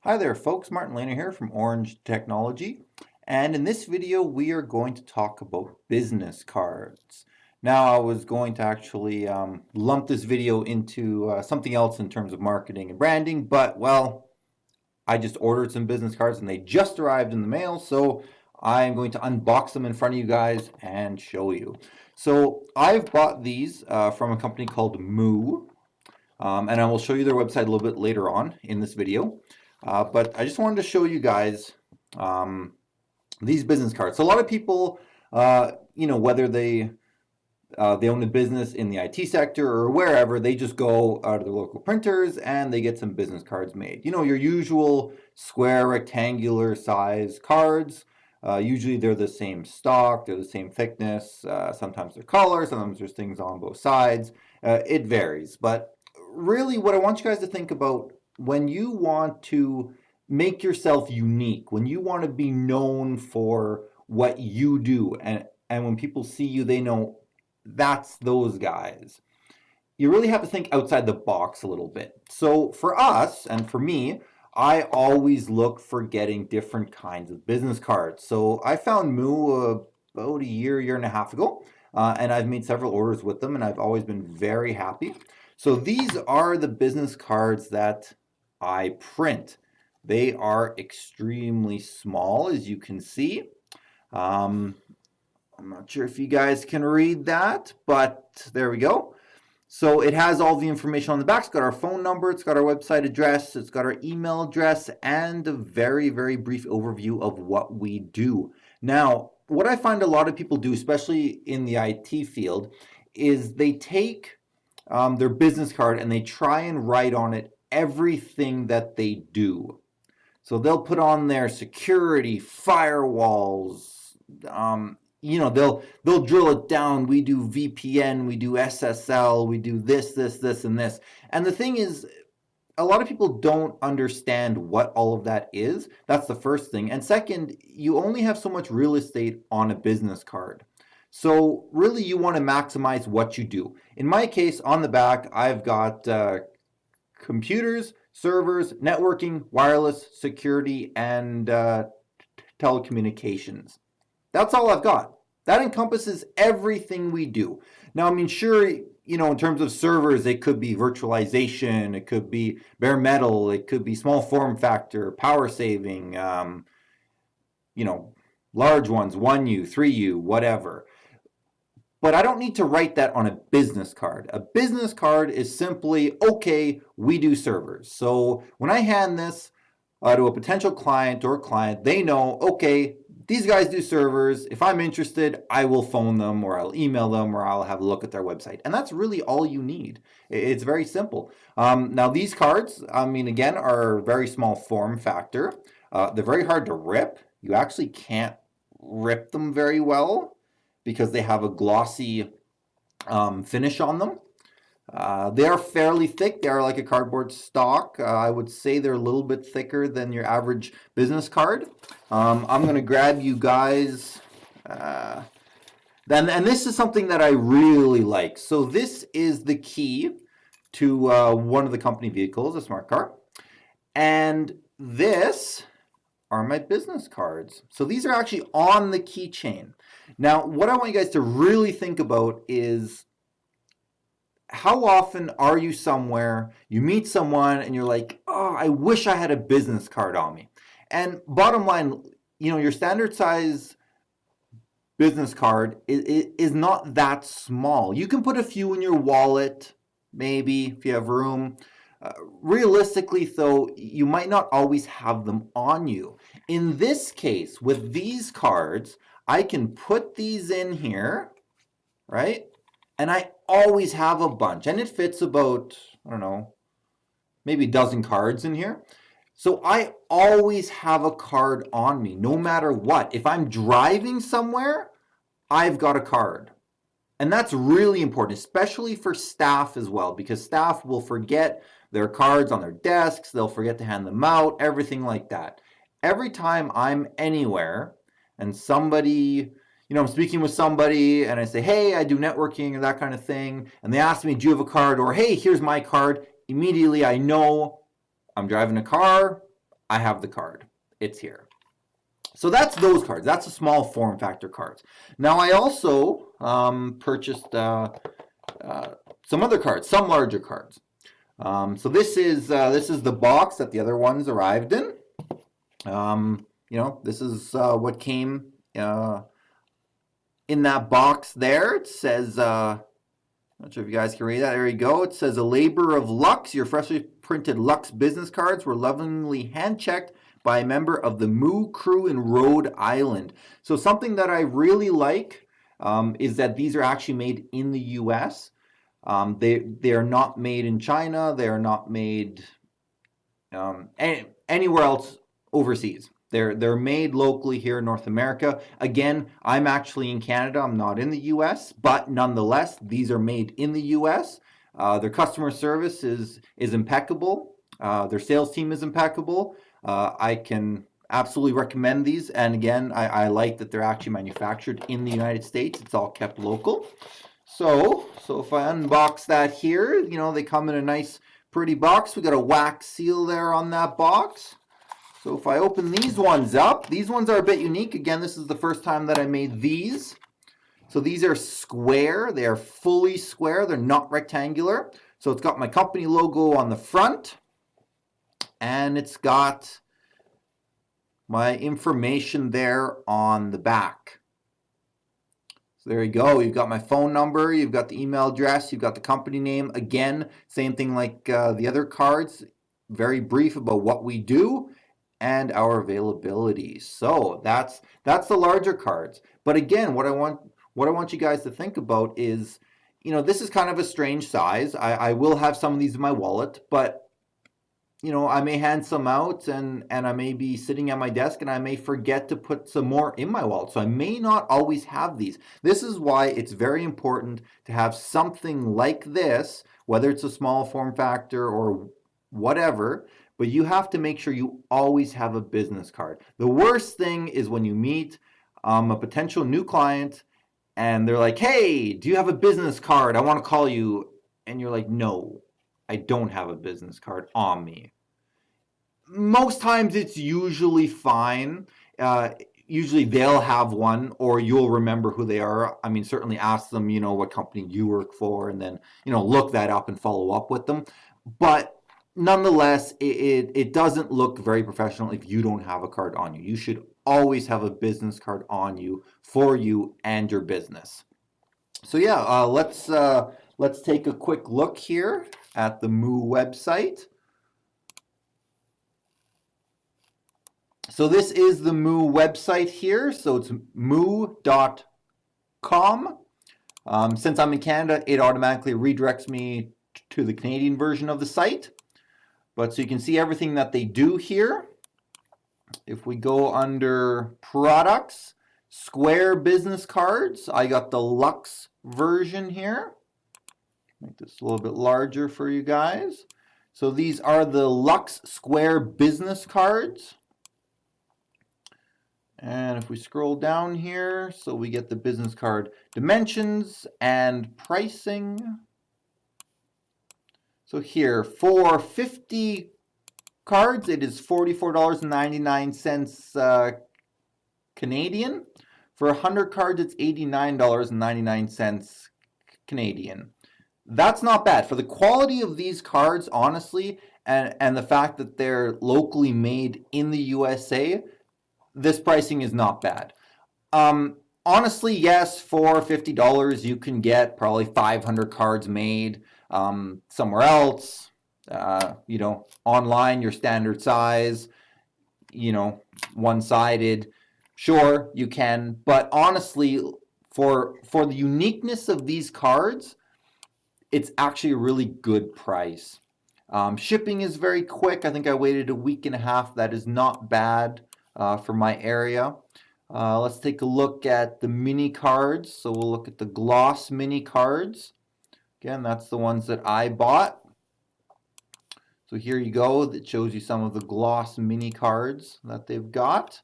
Hi there folks, Martin Lehner here from Orange Technology, and in this video we are going to talk about business cards. Now I was going to actually lump this video into something else in terms of marketing and branding, but well, I just ordered some business cards and they just arrived in the mail, so I'm going to unbox them in front of you guys and show you. So I've bought these from a company called Moo, and I will show you their website a little bit later on in this video. But I just wanted to show you guys these business cards. So a lot of people, whether they own a business in the IT sector or wherever, they just go out of the local printers and they get some business cards made. You know, your usual square, rectangular size cards. Usually they're the same stock, they're the same thickness. Sometimes they're color, sometimes there's things on both sides. It varies, but really what I want you guys to think about when you want to make yourself unique, when you want to be known for what you do, and when people see you, they know that's those guys. You really have to think outside the box a little bit. So for us, and for me, I always look for getting different kinds of business cards. So I found Moo about a year and a half ago, and I've made several orders with them, and I've always been very happy. So these are the business cards that I print. They are extremely small, as you can see. I'm not sure if you guys can read that, but there we go. So it has all the information on the back. It's got our phone number, it's got our website address, it's got our email address, and a very, very brief overview of what we do. Now, what I find a lot of people do, especially in the IT field, is they take their business card and they try and write on it everything that they do. So they'll put on their security, firewalls, they'll drill it down. We do VPN, we do SSL, we do this, and this. And the thing is, a lot of people don't understand what all of that is. That's the first thing. And second, you only have so much real estate on a business card. So really you want to maximize what you do. In my case, on the back, I've got computers, servers, networking, wireless, security, and telecommunications. That's all I've got. That encompasses everything we do. Now, I mean, sure, in terms of servers, it could be virtualization, it could be bare metal, it could be small form factor, power saving, large ones, 1U, 3U, whatever. But I don't need to write that on a business card. A business card is simply, okay, we do servers. So when I hand this to a potential client or client, they know, okay, these guys do servers. If I'm interested, I will phone them or I'll email them or I'll have a look at their website. And that's really all you need. It's very simple. Now these cards, again, are very small form factor. They're very hard to rip. You actually can't rip them very well because they have a glossy finish on them. They are fairly thick. They are like a cardboard stock. I would say they're a little bit thicker than your average business card. I'm going to grab you guys. And this is something that I really like. So this is the key to one of the company vehicles, a smart car. And this are my business cards. So these are actually on the keychain. Now, what I want you guys to really think about is how often are you somewhere, you meet someone and you're like, oh, I wish I had a business card on me. And bottom line, your standard size business card is not that small. You can put a few in your wallet, maybe if you have room. Realistically, though, you might not always have them on you. In this case, with these cards, I can put these in here, right? And I always have a bunch. And it fits about, I don't know, maybe a dozen cards in here. So I always have a card on me, no matter what. If I'm driving somewhere, I've got a card. And that's really important, especially for staff as well, because staff will forget their cards on their desks, they'll forget to hand them out, everything like that. Every time I'm anywhere and somebody, I'm speaking with somebody and I say, hey, I do networking or that kind of thing, and they ask me, do you have a card? Or, hey, here's my card. Immediately I know I'm driving a car, I have the card. It's here. So that's those cards. That's the small form factor cards. Now I also purchased some other cards, some larger cards. So this is the box that the other ones arrived in. This is what came in that box there. It says, not sure if you guys can read that. There you go. It says, a labor of Lux. Your freshly printed Lux business cards were lovingly hand-checked by a member of the Moo crew in Rhode Island. So something that I really like is that these are actually made in the U.S. They are not made in China. They are not made anywhere else overseas. They're made locally here in North America. Again, I'm actually in Canada. I'm not in the U.S., but nonetheless, these are made in the U.S. Their customer service is impeccable. Their sales team is impeccable. I can absolutely recommend these. And again, I like that they're actually manufactured in the United States. It's all kept local. So if I unbox that here, they come in a nice, pretty box. We got a wax seal there on that box. So if I open these ones up, these ones are a bit unique. Again, this is the first time that I made these. So these are square. They are fully square. They're not rectangular. So it's got my company logo on the front. And it's got my information there on the back. So there you go. You've got my phone number. You've got the email address. You've got the company name. Again, same thing like the other cards. Very brief about what we do and our availability. So that's the larger cards. But again, what I want you guys to think about is, this is kind of a strange size. I will have some of these in my wallet, but I may hand some out and I may be sitting at my desk and I may forget to put some more in my wallet. So I may not always have these. This is why it's very important to have something like this, whether it's a small form factor or whatever, but you have to make sure you always have a business card. The worst thing is when you meet a potential new client and they're like, hey, do you have a business card? I want to call you. And you're like, no, I don't have a business card on me. Most times it's usually fine. Usually they'll have one or you'll remember who they are. I mean, certainly ask them, what company you work for and then, look that up and follow up with them. But nonetheless, it doesn't look very professional if you don't have a card on you. You should always have a business card on you for you and your business. So yeah, let's take a quick look here at the Moo website. So this is the Moo website here. So it's moo.com. Since I'm in Canada, it automatically redirects me to the Canadian version of the site. But so you can see everything that they do here. If we go under products, Square business cards, I got the Lux version here. Make this a little bit larger for you guys. So these are the Lux Square business cards. And if we scroll down here, so we get the business card dimensions and pricing. So here, for 50 cards, it is $44.99 Canadian. For 100 cards, it's $89.99 Canadian. That's not bad. For the quality of these cards, honestly, and the fact that they're locally made in the USA, this pricing is not bad. Honestly, yes, for $50, you can get probably 500 cards made somewhere else. Online, your standard size, one-sided. Sure, you can, but honestly, for the uniqueness of these cards, it's actually a really good price. Shipping is very quick. I think I waited a week and a half. That is not bad for my area. Let's take a look at the mini cards. So we'll look at the gloss mini cards. Again, that's the ones that I bought. So here you go. That shows you some of the gloss mini cards that they've got.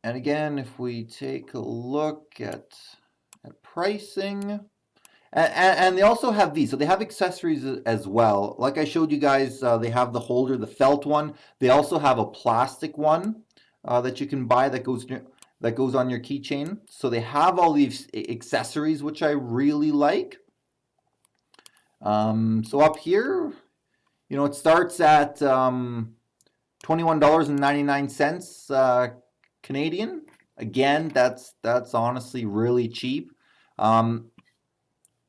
And again, if we take a look at pricing, And they also have these. So they have accessories as well. Like I showed you guys, they have the holder, the felt one. They also have a plastic one that you can buy that goes on your keychain. So they have all these accessories, which I really like. So up here, it starts at $21.99 Canadian. Again, that's honestly really cheap.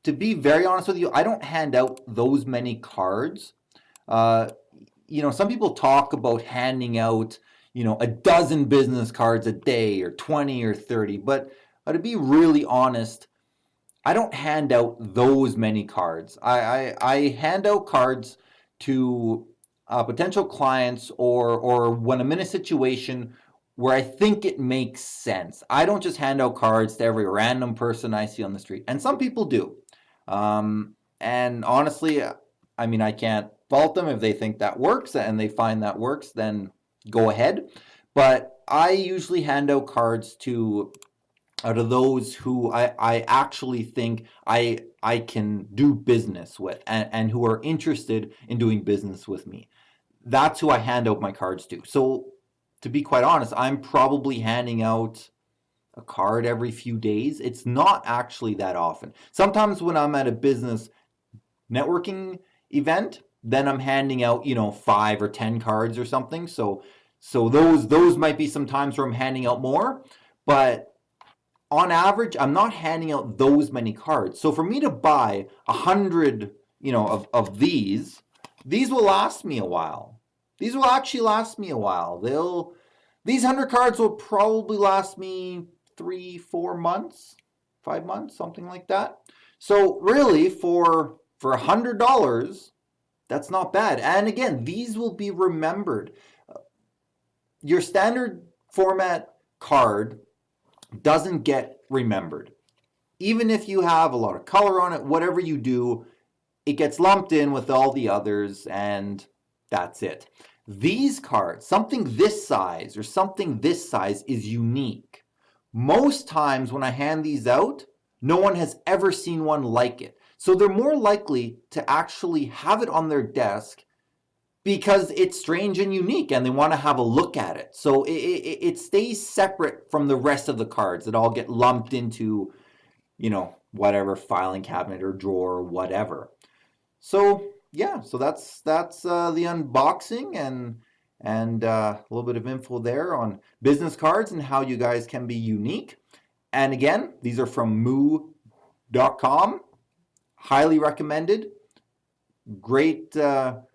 To be very honest with you, I don't hand out those many cards. Some people talk about handing out, a dozen business cards a day or 20 or 30, but to be really honest, I don't hand out those many cards. I hand out cards to potential clients or when I'm in a situation where I think it makes sense. I don't just hand out cards to every random person I see on the street. And some people do. And honestly, I mean, I can't fault them if they think that works and they find that works, then go ahead. But I usually hand out cards out of those who I actually think I can do business with and who are interested in doing business with me. That's who I hand out my cards to. So to be quite honest, I'm probably handing out a card every few days. It's not actually that often. Sometimes when I'm at a business networking event, then I'm handing out, 5 or 10 cards or something. So those might be some times where I'm handing out more, but on average, I'm not handing out those many cards. So for me to buy 100, of these will last me a while. These will actually last me a while. These 100 cards will probably last me 3, 4 months, 5 months, something like that. So really, for $100, that's not bad. And again, these will be remembered. Your standard format card doesn't get remembered. Even if you have a lot of color on it, whatever you do, it gets lumped in with all the others, and that's it. These cards, something this size or something this size, is unique. Most times when I hand these out, no one has ever seen one like it. So they're more likely to actually have it on their desk because it's strange and unique and they want to have a look at it. So it stays separate from the rest of the cards that all get lumped into, whatever filing cabinet or drawer or whatever. So yeah, so that's the unboxing and a little bit of info there on business cards and how you guys can be unique. And again, these are from moo.com. Highly recommended. Great printer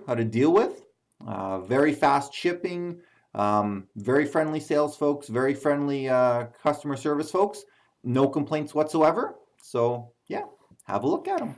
to deal with. Very fast shipping. Very friendly sales folks. Very friendly customer service folks. No complaints whatsoever. So yeah, have a look at them.